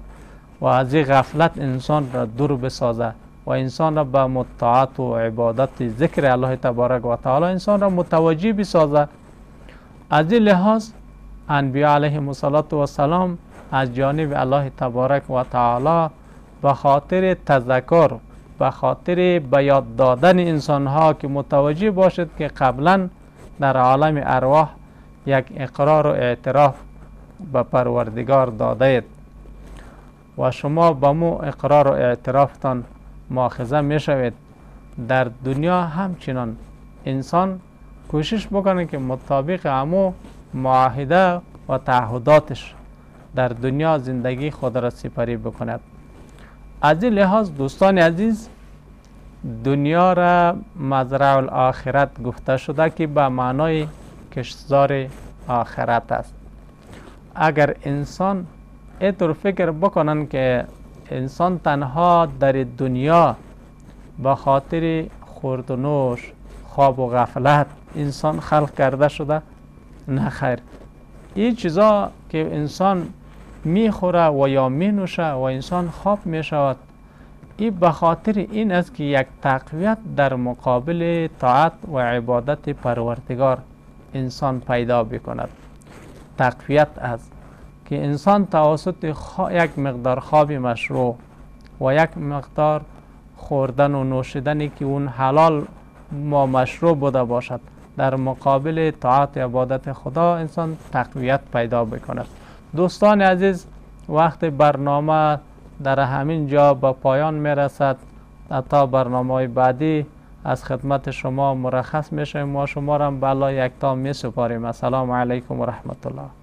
و از این غفلت انسان را دور بسازه و انسان را به مطاعت و عبادت ذکر الله تبارک و تعالی انسان را متوجه بسازه. از این لحاظ انبیا علیهم السلام از جانب الله تبارک و تعالی به خاطر تذکر، به خاطر به یاد دادن انسان ها که متوجه باشد که قبلا در عالم ارواح یک اقرار و اعتراف به پروردگار داده اید و شما به مو اقرار و اعترافتان مؤاخذه می شوید. در دنیا همچنان انسان کوشش بکنه که مطابق امو معاهده و تعهداتش در دنیا زندگی خود را سپری بکند. از این لحاظ دوستان عزیز، دنیا را مزرع الاخرت گفته شده که به معنای کشتزار آخرت است. اگر انسان اینطور فکر بکنن که انسان تنها در دنیا به خاطر خورد و نوش، خواب و غفلت انسان خلق کرده شده، نه خیر. این چیزا که انسان میخوره و یا مینوشه و انسان خواب میشود، این به خاطر این است که یک تقویت در مقابل طاعت و عبادت پروردگار انسان پیدا بکند. تقویت است که انسان توسط یک مقدار خواب مشروع و یک مقدار خوردن و نوشیدنی که اون حلال ما مشروع بوده باشد در مقابل طاعت و عبادت خدا انسان تقویت پیدا بکند. دوستان عزیز، وقت برنامه در همین جا به پایان می رسد. تا برنامه بعدی از خدمت شما مرخص می شویم و شما را به الله یکتا می سپاریم. السلام علیکم و رحمت الله.